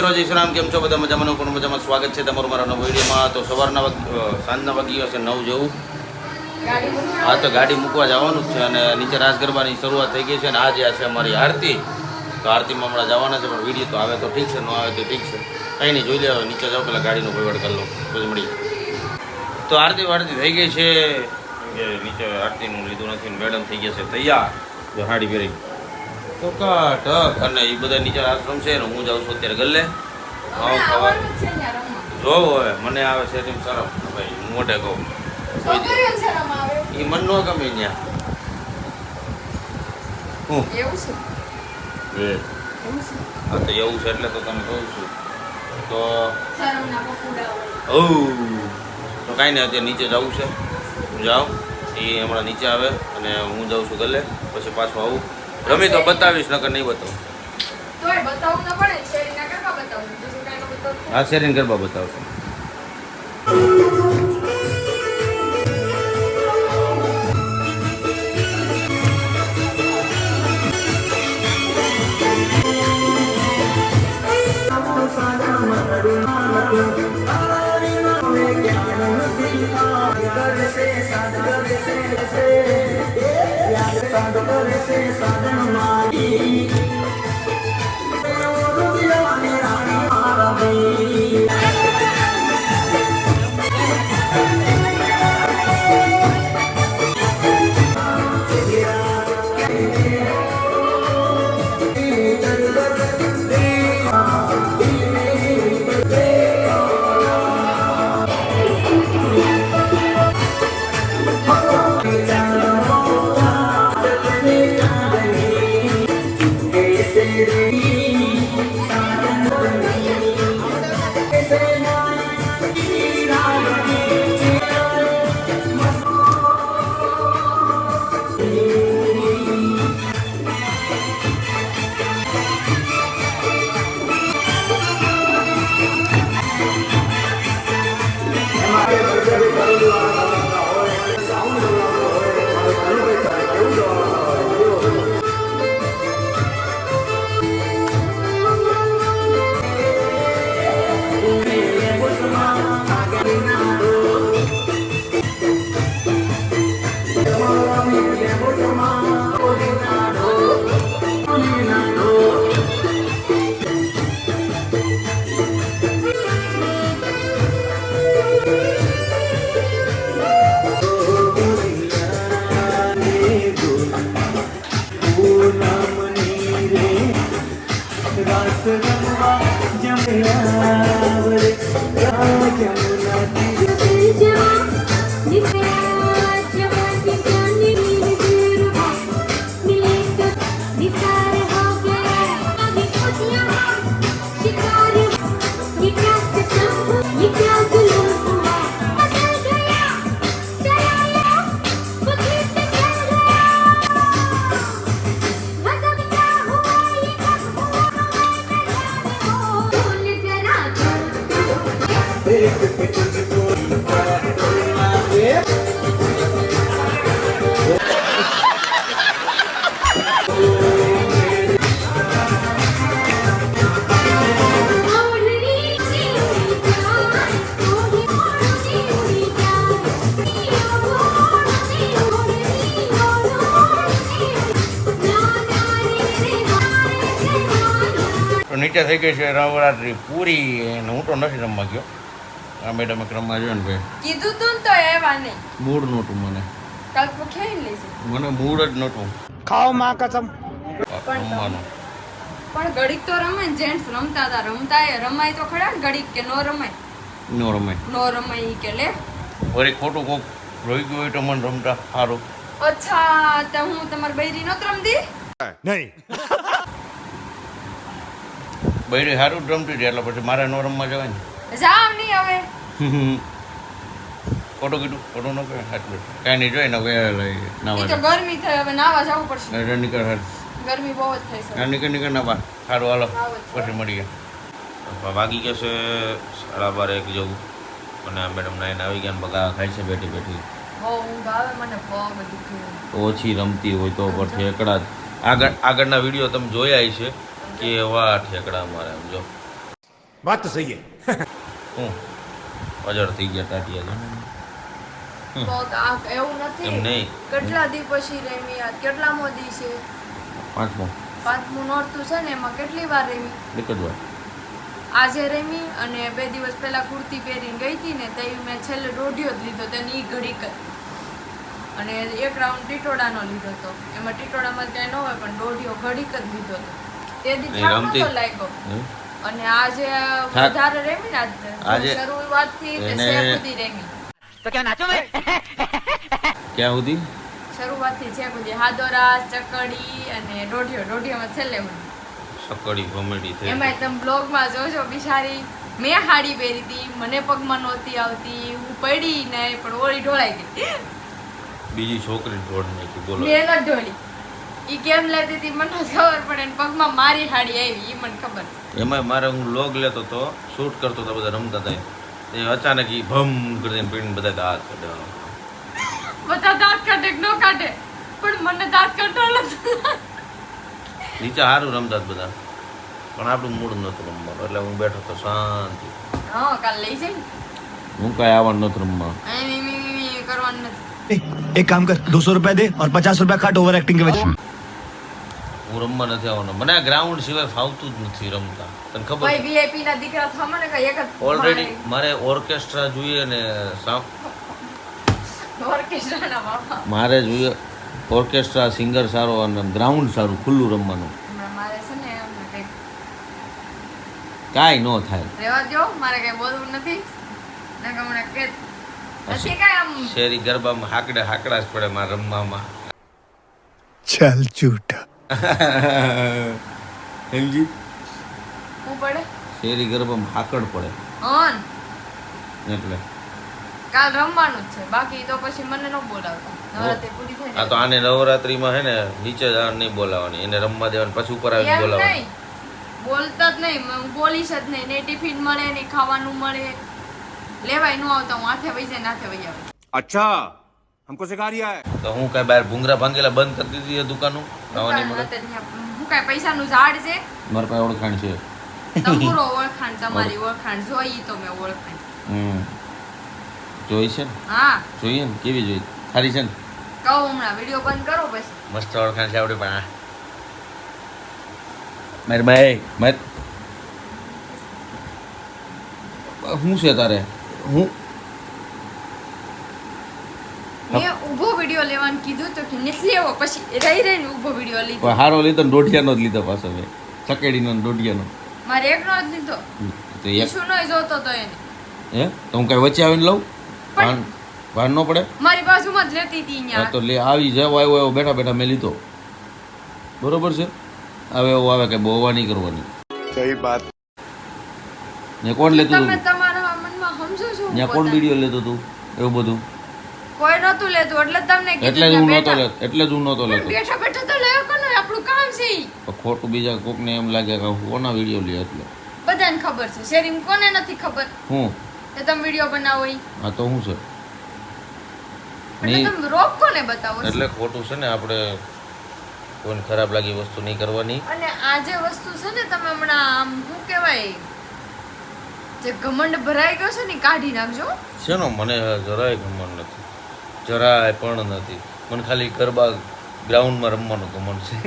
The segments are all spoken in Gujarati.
મિત્રો જય શ્રી રામ, કેમ છો બધા? મજામાં પણ મજામાં. સ્વાગત છે તમારું મારા નવા વિડીયોમાં. તો સવારના સાંજના વાગી હશે 9 જેવું. હા, તો ગાડી મૂકવા જવાનું જ છે અને નીચે રાસ ગરબાની શરૂઆત થઈ ગઈ છે અને આજે છે અમારી આરતી. તો આરતીમાં હમણાં જવાના છે, પણ વિડીયો તો આવે તો ઠીક છે, ન આવે તો ઠીક છે, કંઈ નહીં, જોઈ લેવા. નીચે જાઓ, પેલા ગાડીનો વહીવટ કરી લો, પછી મળીએ. તો આરતી વારતી થઈ ગઈ છે, નીચે આરતીનું લીધું નથી, મેડમ થઈ ગયા છે તૈયાર, જો સાડી પહેરી ટક અને એ બધા નીચે આશ્રમ છે ને હું જાઉં છું અત્યારે ગલ્લે ખાવા. જો હવે મને આવે છે તેમ શરમ, ભાઈ મોઢે કહું એ મન ન ગમે ત્યાં હું હા તો એવું છે એટલે તો તમે કહું છું. તો તો કાંઈ નહીં, અત્યારે નીચે જવું છે, હું જાઉં, એ હમણાં નીચે આવે અને હું જાઉં છું ગલ્લે, પછી પાછું આવું. રમી તો બતાવીશ, નકર નહીં બતાવું. હા, શેરીને ગરબા બતાવશો. નીચે થઈ ગઈ છે નવરાત્રી પૂરી અને હું તો નથી રમવા ગયો. આ મેડમ રમવા ગયો ને ભાઈ, કીધું તું તો એવા નહીં, મૂડ નહોતું મને, કાલ ખેઈ લેજે, મને મૂડ જ નહોતું ખાઓ માં કસમ રમવાનું. પણ ઘડીક તો રમાય ને, જેન્ટ્સ રમતા હતા, રમાય તો ખરા ને ઘડીક, કે નો રમાય? નો રમાય ઈ કે લે વળી ખોટું કોક રોઈ ગયું હોય તો મને રમતા સારું. અચ્છા, તો હું તમારી બૈરી નત રમતી નહીં, બૈરી સારું જ રમતી હતી, એટલે પછી મારે નો રમવા જવાય ને. જાવ નહીં હવે, ખોટું કીધું, ખોટું ન કહે, સાચું કાંઈ નહીં, જોઈ ને ઈ તો નાવા ગરમી થઈ, હવે નાવા જવું પડશે, નીકળ, ગરમી બહુ જ થઈ છે. નીકળ નાવા, સારું હાલો પછી મળીએ. વાગી ગયા છે 12:30 જેવું અને આ મેડમ નાઈને આવી ગયા, બગા ખાય છે બેઠી બેઠી. બહુ ઊંઘ આવે મને, પગ દુખે. ઓછી રમતી હોય તો પર ઠેકડા આગળના વિડીયો તમે જોયા છે કે એવા ઠેકડા મારે. એમ જો बात तो सही है હું અજળ થઈ ગયા ટાટિયા તો આ એવું એમ નથી નહીં કેટલા દી પછી રેમી આ કેટલા મોદી છે પાંચમો પાંચમું નોરતું છે ને એમાં કેટલી વાર રેમી એક જ વાર આજે રેમી અને 2 દિવસ પહેલા કુર્તી પહેરીને ગઈ હતી ને તે મેં છેલ્લે દોઢિયો જ લીધો તેની ઈ ઘડીક જ. અને એક રાઉન્ડ ટીટોડાનો લીધો હતો એમાં ટીટોડામાં ક્યાંય ન હોય પણ દોઢિયો ઘડીક જ લીધો હતો તે દી એ થાક રમતી? નહોતો લાગ્યો હમ? અને આજે થાક? વધારે રેમી ને આજે શરૂઆતથી તે એને- છેક સુધી રેમી ક્યાં સુધી શરૂઆતથી છેક સુધી હાદોરાસ ચકડી અને દોઢિયામાં છેલ્લે મને સકડી કોમેડી થઈ એમાં તમે બ્લોગમાં જોજો બિચારી મેં હાડી પહેરી હતી મને પગમાં નહોતી આવતી હું પડી નહીં પણ ઓળી ઢોળાઈ ગઈ બીજી છોકરી ઢોળ નાખી બોલો મેં નથી ઢોળી ઈ કેમ લેતી હતી મને નથી ખબર પડે ને પગમાં મારી હાડી આવી ઈ મને ખબર છે. એમાં મારે હું લોગ લેતો તો શૂટ કરતો તો બધા રમતા હતા એ અચાનક ઈ ભમ કરીને પીડીને બધા દાંત કાઢ્યા બધા દાંત કાઢે કે ન કાઢે પણ મને દાંત કાઢતા નથી નીચે સારું રમતા હતા બધા પણ આપણું મૂડ નહોતું રમવાનું એટલે હું બેઠો તો શાંતિ હા કાલ લઈ જઈ હું કાંઈ આવવાનું નહોતું રમવા કરવાનું નથી एक काम कर 200 रुपया दे और 50 रुपया काट ओवर एक्टिंग के वजह હું રમવા નથી આવવાનો મને આ ગ્રાઉન્ડ સિવાય ફાવતું જ નથી રમતા તને ખબર ભાઈ છે વીઆઈપી ના દીકરા થવા ને કઈ એક જ ઓલરેડી મારે ઓર્કેસ્ટ્રા જોઈએ ને ઓર્કેસ્ટ્રાના બાપા મારે જોઈએ ઓર્કેસ્ટ્રા સિંગર સારો અને ગ્રાઉન્ડ સારું ખુલ્લું રમવાનું હમણાં મારે છે ને એમને કંઈક કાંઈ ન થાય રેવા દો મારે કઈ બોલવું નથી ને હમણાં કે નથી કાંઈ આમ શેરી ગરબામાં હાકડા જ પડે મારે રમવામાં चल झूठा સમજી હું પડે શેરી ગરબામાં હાકડ પડે હન એટલે કાલ રમવાનું જ છે બાકી તો પછી મને ન બોલાવતા નવરાત્રી પૂરી થઈ આ તો આને નવરાત્રીમાં હે ને નીચે જવાનું નહીં બોલાવવાની એને રમવા દેવાની પછી ઉપર આવીને એમ બોલાવવાની નહીં બોલતા જ નહીં હું બોલીશ જ નહીં ને ટિફિન મળે ને ખાવાનું મળે લેવાય ન આવતા હું હાથે વહી જાય નાથે વહી આવે अच्छा हमको सिखा रिया है તો હું કાંઈ બહાર ભૂંગરા ભાંગેલા બંધ કરી દીધી એ દુકાનો ખાવાની મળે હું કાંઈ પૈસાનું ઝાડ છે મારા પાસે ઓળખાણ છે તંબુરો ઓળખાણ તમારી ઓળખાણ જોઈ તો મેં ઓળખાણ જોઈ છે ને હા જોઈએ ને કેવી જોઈ સારી છે ને કહું હમણાં વિડીયો બંધ કરો પછી મસ્ત ઓળખાણ છે આપણી પાસે મારી ભાઈ મારે શું છે તારે હું મેં ઊભો વિડીયો લેવાનું કીધું તો કે નથી લેવો પછી રહી રહીને ઊભો વિડીયો લીધો હારો લીધો ને દોઢિયાનો જ લીધો પાછો મેં ચકેડીનો ને દોઢિયાનો મારે એકનો જ લીધો તો એક ઈશુ નો જોતો તો એને હે તો હું કાંઈ વચ્ચે આવીને લઉં ભાન ભાન ન પડે મારી બાજુમાં જ લેતી હતી હા અહીંયા તો લે આવી જાવ આવ્યો આવ્યો બેઠા બેઠા મેં લીધો બરોબર છે હવે એવું આવે કે બોવા નહીં કરવાની सही बात ને કોણ લેતું તમે હતું તમારા મનમાં સમજો છો હું ત્યાં કોણ પોતાને? વિડીયો લેતું હતું એવું બધું કોઈ નતું લેતું એટલે જ તમને એટલે જ કીધું હું કે નહોતો બેઠા- લેતો એટલે જ હું નહોતો પણ લેતો બેઠા બેઠા તો લેવો કોને આપણું કામ છે ઈ. તો ખોટું બીજા કોકને એમ લાગે કે કોના વિડીયો લે એટલે બધાને ખબર છે શેરીમ કોને નથી ખબર હું કે તમે વિડીયો બનાવો ઈ હા તો શું છે એટલે નહીં તમે રોક કોને બતાવો છો? એટલે ખોટું છે ને આપણે કોઈને ખરાબ લાગી વસ્તુ નહીં કરવાની અને આ જે વસ્તુ છે ને તમે હમણાં આમ શું કહેવાય જે ઘમંડ ભરાઈ ગયો છે ને ઈ કાઢી નાખજો શેનો મને જરાય ગમન નથી જરાય પણ નથી મને ખાલી ગરબા ગ્રાઉન્ડમાં રમવાનું ગમન છે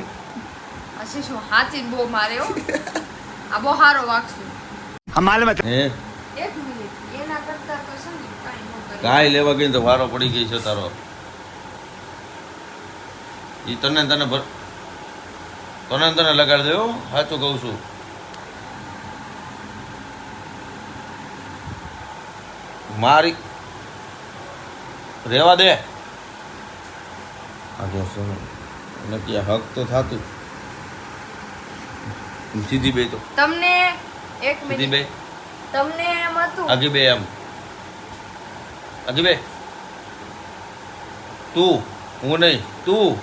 પછી શું હાથી બહુ મારે હો આ બહુ હારો વાગશું हम मालूम है હે એક મિનિટ એના કરતા તો છે ને કાંઈ ન કરે કાંઈ લેવા ગઈ તો વારો પડી ગઈ છે તારો એ તને તને લગાડી દે હો સાચું કહું છું મારી રેવા દે આ જો નક્કી હક તો થાતું સીધી બે તો તમને એક સીધી મિનિટ બે તમને એમ હતું આગી બે એમ આગી બે તું હું નહીં તું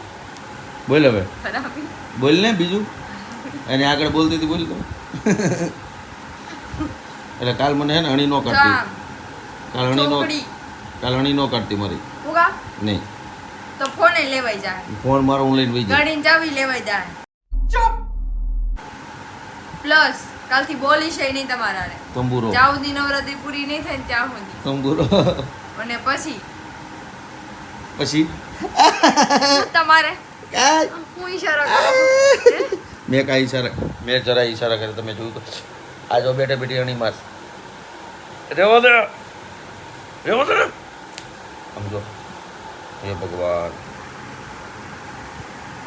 બોલ હવે ખરાબી બોલ ને બીજું એને આગળ બોલતી હતી બોલ તો એટલે કાલ મને હે ને હણી નો કાઢતી જામ કાલ હણી નો ચોકડી કાલ હણી નો કાઢતી મારી ઉગા નહીં તો ફોને લેવાઈ જાય ફોન મારો હું લઈને વહી જાય ગાડીની ચાવી લેવાઈ જાય ચૂપ પ્લસ કાલથી બોલીશ નહીં તમારા હારે. તંબુરો જ્યાં સુધી નવરાત્રી પૂરી નહીં થાય ને ત્યાં સુધી. તંબુરો અને પછી પછી તમારે કાંઈ હું ઈશારો કરું. મેં કાંઈ મેં જરા ઈશારા કરે તમે જોયું તો આ જો બેઠે બેઠી અણી માર રેવો દે સમજો હે ભગવાન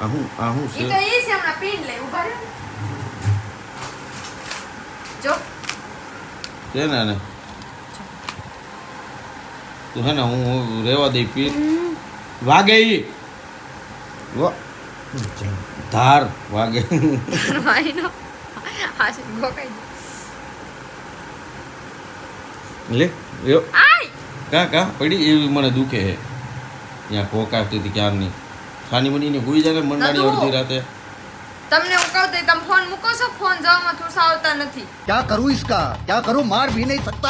આ હું ઈ તો ઈ છે હમણાં પીન લે ઉભા રહો. જો છે ને આને તું હે ને હું રેવા દઈ પી વાગે ઈ ધાર વાગે આઈનો આ છે ગોકાઈ દે. લે યો આય કા પડી એવી મને દુખે હે ત્યાં કોકાતી હતી ક્યારની ખાની બનીને હુઈ જાય ને મંડાણી નતું. અડધી રાતે તમને હું કહું તો તમે ફોન મૂકો છો ફોન જવામાં થોડા આવતા નથી. क्या करूँ इसका क्या करूँ मार भी नहीं सकता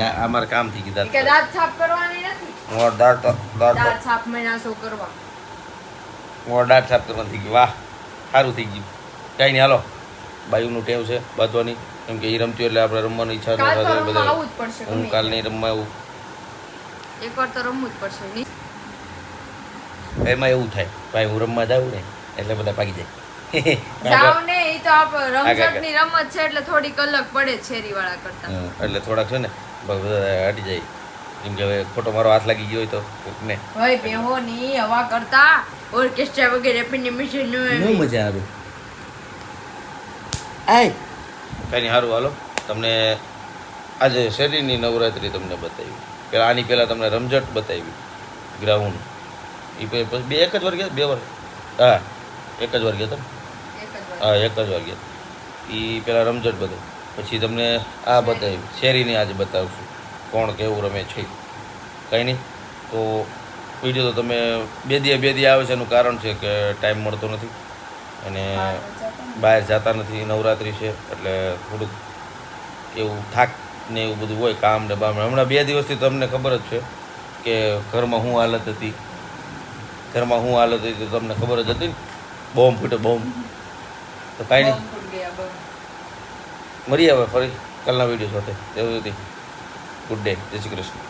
આ મારે કામ થઈ કે ગયું દાંત સાફ કરવાની નથી. દાંત દાંત સાફ મહિના શું કરવા. દાંત સાફ કરવાનું થઈ ગયું વાહ સારું થઈ ગયું કાંઈ નહીં હાલો બાયુનું ટેવ છે બાંધવાની કેમ કે એ રમતી એટલે આપણે રમવાની ઈચ્છા ન કાલ તો થાય રમવા આવવું જ પડશે હું ગમે કાલ નહીં રમવા આવું એકવાર તો રમવું જ પડશે નહીં. એમાં એવું થાય ભાઈ હું રમવા જાઉં ને એટલે બધા ભાગી જાય જાવ ને એ તો આપ આગળ. રમઝટની રમત છે એટલે થોડીક અલગ પડે શેરીવાળા કરતા. એટલે થોડાક છે ને બધા હટી જાય કેમ કે હવે ખોટો મારો હાથ લાગી ગયો હોય તો કોકને ભાઈ બેહો ની હવા કરતા ઓર્કેસ્ટ્રા વગેરે પીને મિશન ન મજા આવે આય કાંઈ નહીં સારું હાલો તમને આજે શેરીની નવરાત્રિ તમને બતાવી પેલા આની પહેલાં તમને રમઝટ બતાવી ગ્રાઉન્ડ એ પછી બે એક જ વાર ગયા 2 વાર હા એક જ વાર ગયા હતા હા એક જ વાર ગયા એ પહેલાં રમઝટ બતાવી પછી તમને આ બતાવી શેરીની આજે બતાવશું કોણ કેવું રમે છે કંઈ નહીં તો વિડીયો તો તમે બે દી આવે છે એનું કારણ છે કે ટાઈમ મળતો નથી અને બહાર જતા નથી નવરાત્રિ છે એટલે થોડુંક એવું થાક ને એવું બધું હોય કામ ને બામ હમણાં 2 દિવસથી તમને ખબર જ છે કે ઘરમાં શું હાલત હતી તો તમને ખબર જ હતી ને બોમ્બ ફૂટે બોમ્બ તો કાંઈ નહીં મળીએ હવે ફરી કાલના વિડીયો સાથે એવું હતી ગુડ ડે જય શ્રી કૃષ્ણ